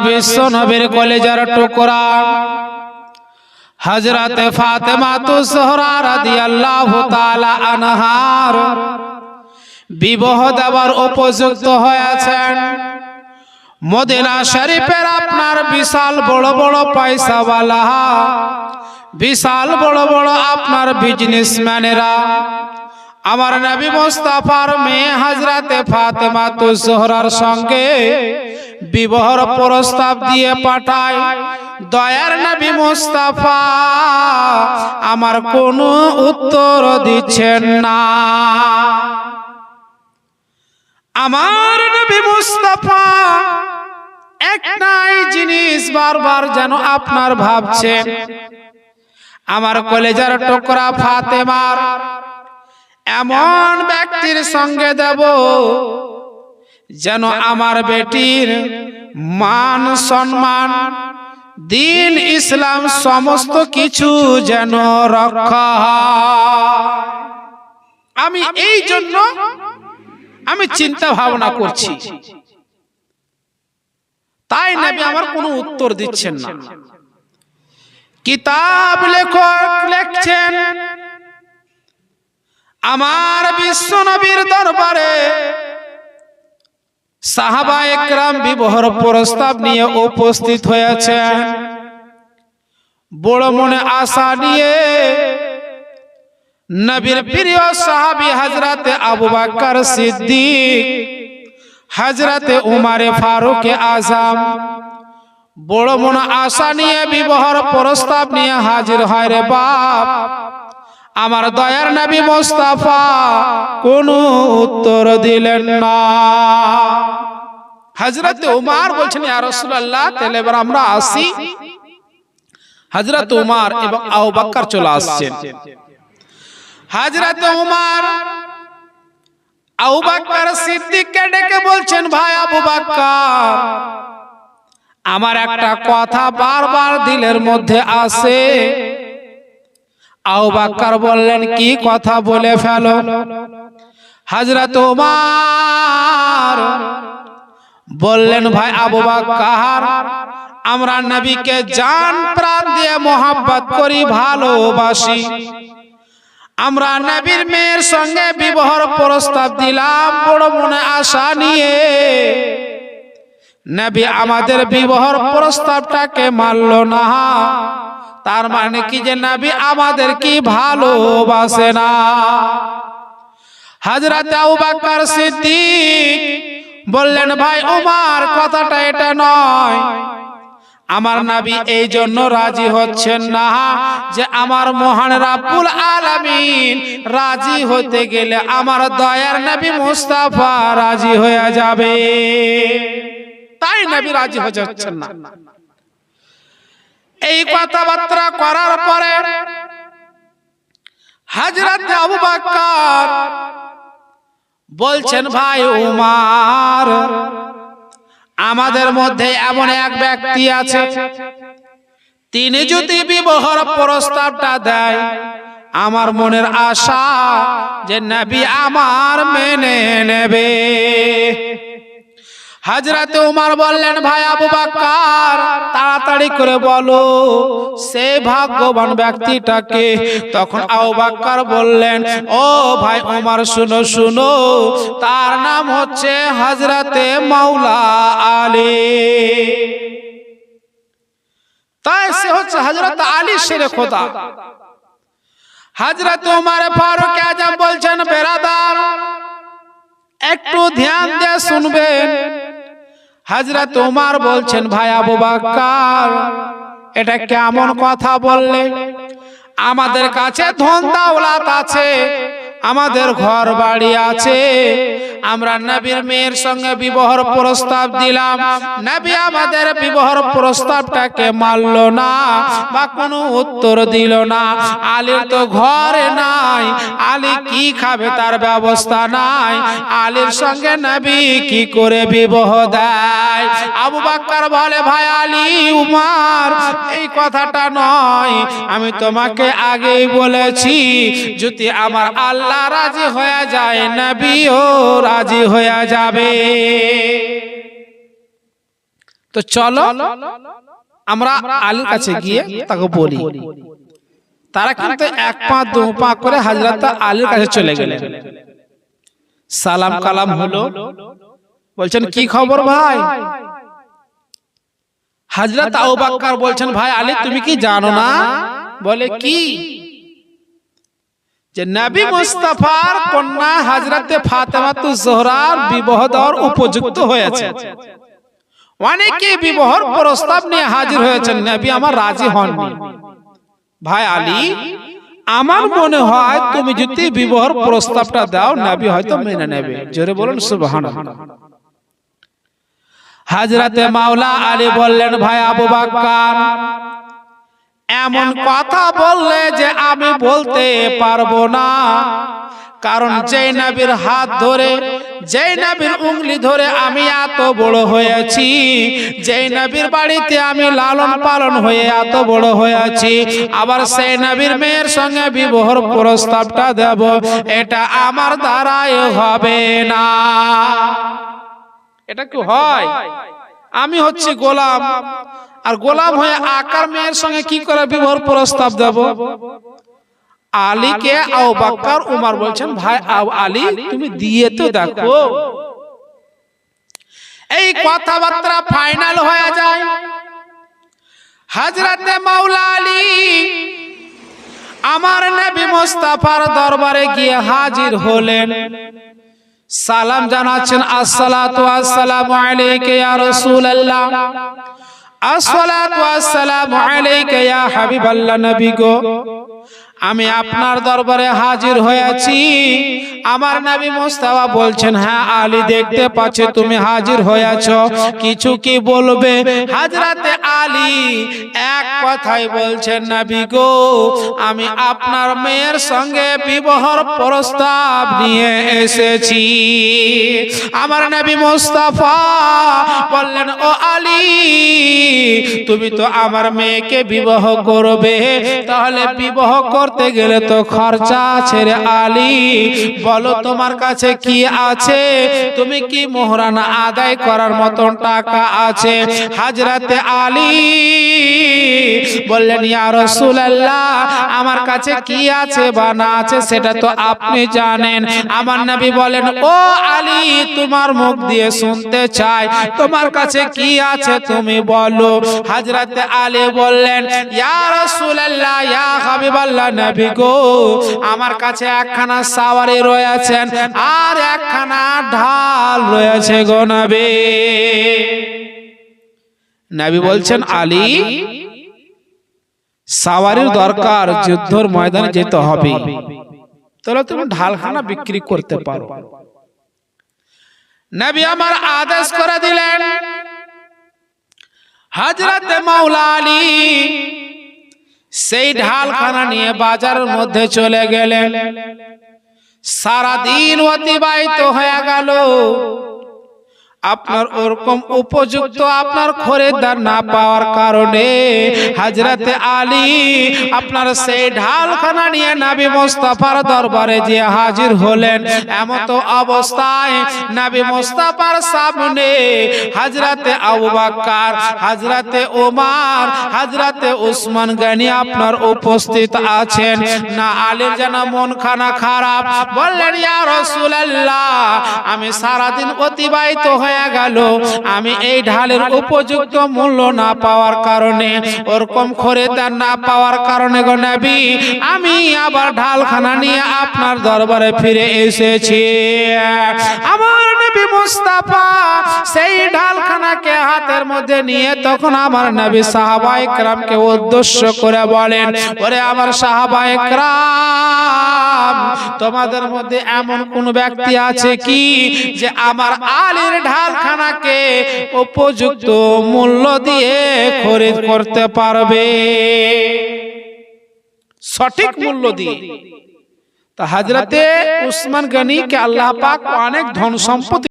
বিশ্ব নবীর কলেজার টুকরা হযরত ফাতেমা তুজহরা রাদিয়াল্লাহু তাআলা আনহার বিবাহ দেওয়ার উপযুক্ত হয়েছেন। মদিনা শরীফের আপনার বিশাল বড় বড় পয়সাওয়ালা, বিশাল বড় বড় আপনার বিজনেসম্যানেরা আমার নবী মুস্তাফার মেয়ে হযরতে ফাতেমা তুজহরার সঙ্গে বিবাহর প্রস্তাব দিয়ে পাঠায়। দয়ার নবী মুস্তাফা আমার কোনো উত্তর দিচ্ছেন না। আমার নবী মুস্তাফা একটাই জিনিস বারবার যেন আপনার ভাবছেন, আমার কলেজার টুকরা ফাতেমার এমন ব্যক্তির সঙ্গে দেব যেন আমার বেটির মান সম্মান দিন ইসলাম সমস্ত কিছু যেন রক্ষা হয়। আমি এই জন্য আমি চিন্তা ভাবনা করছি। তাই নবী আমার কোনো উত্তর দিচ্ছেন না। কিতাব লেখক লিখছেন, আমার বিশ্ব নবীর দরবারে সাহাবায়ে কেরাম বিবাহের প্রস্তাব নিয়ে উপস্থিত হয়েছেন। বড় মনে আশা নিয়ে নবীর প্রিয় সাহাবী হযরতে আবু বকর সিদ্দিক, হযরতে উমর ফারুক আযম বড় মনে আশা নিয়ে বিবাহের প্রস্তাব নিয়ে হাজির হয়। রে বাপ, আমার দয়ার নবী মুস্তাফা কোনো উত্তর দিলেন না। হযরতে উমর বলছেন, ইয়া রাসূলুল্লাহ, তাহলে এবার আমরা আসি। হযরত উমর এবং আবু বকর চলে আসছেন। হযরত উমর আবু বকর সিদ্দিককে ডেকে বলছেন, ভাই আবু বকর, আমার একটা কথা বারবার দিলের মধ্যে আসে। আবু বকর বললেন, কি কথা বলে ফেলো। হযরত উমর বললেন, ভাই আবু বকর, আমরা নবীকে জান প্রাণ দিয়ে মোহাব্বত করি, ভালোবাসি। আমরা নবীর মেয়ের সঙ্গে বিবাহের প্রস্তাব দিলাম বড় মনে আশা নিয়ে। নবী আমাদের বিবাহের প্রস্তাবটাকে মানল না। তার মানে কি যে নবী আমাদের কি ভালোবাসে না? হযরত আবু বকর সিদ্দিক বললেন, ভাই উমর, কথাটা এটা নয়। আমার নবী এই জন্য রাজি হচ্ছেন না যে আমার মহান রাব্বুল আলামিন রাজি হতে গেলে আমার দয়ার নবী মুস্তাফা রাজি হয়ে যাবে, তাই নবী রাজি হয়ে যাচ্ছেন না। এই কথাবার্তা করার পরে হযরত আবু বকর বলছেন, ভাই উমর, আমাদের মধ্যে এমন এক ব্যক্তি আছে, তিনি যদি বিবাহের প্রস্তাবটা দেয়, আমার মনের আশা যে নবী আমার মেনে নেবে। হযরত উমর বললেন, ভাই আবু বকর, তাড়াতাড়ি করে বলো সে ভাগ্যবান ব্যক্তিটাকে। তখন আবু বকর বললেন, ও ভাই উমর, শুনো শুনো, তার নাম হচ্ছে হযরতে মাওলা আলী। তাই সে হচ্ছে হযরত আলী শেরে খোদা। হযরত উমর ফারুক আযম বলছেন, বেরাদার, একটু ধ্যান দিয়ে শুনবেন। হযরত উমর বলছেন, ভাই আবু বকর, এটা কেমন কথা বললে? আমাদের কাছে ধন দৌলত আছে, আমাদের ঘর বাড়ি আছে, আমরা নবীর মেয়ের সঙ্গে বিবাহের প্রস্তাব দিলাম, নবী আমাদের বিবাহের প্রস্তাবটাকে মানল না বা কোনো উত্তর দিল না। আলীর তো ঘরে নাই, আলী কি খাবে তার ব্যবস্থা নাই, আলীর সঙ্গে নবী কি করে বিবাহ দেয়? আবু বকর বলে, ভাই আলী, উমর, এই কথাটা নয়, আমি তোমাকে আগেই বলেছি, যদি আমার আল্লাহ রাজি হয়ে যায়, নবীও রাজি হয়ে যাবে। তো চলো আমরা আলীর কাছে গিয়ে তাকে বলি। তারা কিন্তু এক পা দু পা করে হযরত আলীর কাছে চলে গেলেন। সালাম কালাম হলো, বলছেন কি খবর ভাই? হযরত আবু বকর বলছেন ভাই আলী তুমি কি জানো না? বলে কি? যে নবী মুস্তাফার কন্যা হযরতে ফাতেমাতুজ জোহরার বিবাহ দেওয়ার উপযুক্ত হয়েছে। অনেকে বিবাহর প্রস্তাব নিয়ে হাজির হয়েছেন, নবী আমার রাজি হননি। ভাই আলী আমার মনে হয় তুমি যদি বিবাহর প্রস্তাবটা দাও নবী হয়তো মেনে নেবে। জোরে বলুন সুবহানাল্লাহ। হযরতে মাওলা আলী বললেন ভাই আবু বকর এমন কথা বললে যে আমি বলতে পারবো না, কারণ যেই নবীর হাত ধরে যেই নবীর উঙ্গলি ধরে আমি এত বড় হয়েছি, যেই নবীর বাড়িতে আমি লালন পালন হয়ে এত বড় হয়েছি, আবার সেই নবীর মেয়ের সঙ্গে বিবাহর প্রস্তাবটা দেব, এটা আমার দ্বারাই হবে না। এটা কি হয়? আমি হচ্ছি গোলাম, আর গোলাম হয়ে আকার মেয়ের সঙ্গে কি করে বিবাহর প্রস্তাব দেব? আলীকে আবু বকর উমর বলছেন ভাই আলী তুমি দিয়ে তো দেখো। এই কথাবার্তা ফাইনাল হয়ে যায়। হযরতে মাওলা আলী আমার নবী মুস্তাফার দরবারে গিয়ে হাজির হলেন। সালাম জানাচ্ছেন, আসসালাতু ওয়াসসালামু আলাইকা ইয়া রাসূলুল্লাহ, আসসালাতু ওয়াসসালামু আলাইকা ইয়া হাবিবাল্লাহ। নবী গো আমি আপনার দরবারে হাজির হয়েছি। আমার নবী মুস্তাফা বলছেন হ্যাঁ আলী দেখতে পাচ্ছি তুমি হাজির হয়েছো, কিছু কি বলবে? হযরতে আলী এক কথাই বলছেন নবী গো আমি আপনার মেয়ের সঙ্গে বিবাহর প্রস্তাব নিয়ে এসেছি। আমার নবী মুস্তাফা বললেন ও আলী তুমি তো আমার মেয়েকে বিবাহ করবে, তাহলে বিবাহ করতে গেলে তো খরচা আছে রে আলী, বলো তোমার কাছে কি আছে? তুমি কি মোহরানা আদায় করার মতন টাকা আছে? হযরতে আলী বললেন ইয়া রাসূলুল্লাহ আমার কাছে কি আছে বা না আছে সেটা তো আপনি জানেন। আমার নবী বলেন ও আলী তোমার মুখ দিয়ে শুনতে চাই, তোমার কাছে কি আছে তুমি বলো। হযরতে আলী বললেন ইয়া রাসূলুল্লাহ ইয়া হাবিবাল্লাহ নবী গো আমার কাছে একখানা সাওয়ারি রয়েছেন আর একখানা ঢাল রয়েছে গো নবী। নবী বলছেন আলী সাওয়ারির দরকার, যুদ্ধের ময়দানে যেতে হবে, তাহলে তুমি ঢালখানা বিক্রি করতে পারো। নবী আমার আদেশ করে দিলেন। হযরতে মাওলা আলী সেই ঢালখানা নিয়ে বাজারের মধ্যে চলে গেলেন। সারা দিন অতিবাহিত হয়ে গেল, আপনার ওরকম উপযুক্ত আপনার খরিদ্দার না পাওয়ার কারণে হযরতে আলী আপনার সেই ঢালখানা নিয়ে নবী মুস্তাফার দরবারে যে হাজির হলেন। এমত অবস্থায় নবী মুস্তাফার সামনে হযরতে আবু বকর, হযরতে ওমর, হযরতে উসমান গনি আপনার উপস্থিত আছেন। না আলীর যেন মন খানা খারাপ, বললেন ইয়া রাসূলুল্লাহ আমি সারা দিন অতিবাহিত হয়ে গেল, আমি এই ঢালের উপযুক্ত মূল্য না পাওয়ার কারণে, ওরকম খরিদ্দার না পাওয়ার কারণে গো নবী আমি আবার ঢালখানা নিয়ে আপনার দরবারে ফিরে এসেছি। আমার নবী মুস্তাফা সেই ঢালখানাকে হাতের মধ্যে নিয়ে তখন আমার নবী সাহাবায়ে কেরামকে উদ্দেশ্য করে বলেন ওরে আমার সাহাবায়ে কেরাম তোমাদের মধ্যে এমন কোন ব্যক্তি আছে কি যে আমার আলীর ঢালখানাকে উপযুক্ত মূল্য দিয়ে খরিদ করতে পারবে, সঠিক মূল্য দিয়ে? তা হযরতে উসমান গনি কে আল্লাহ পাক অনেক ধন সম্পত্তি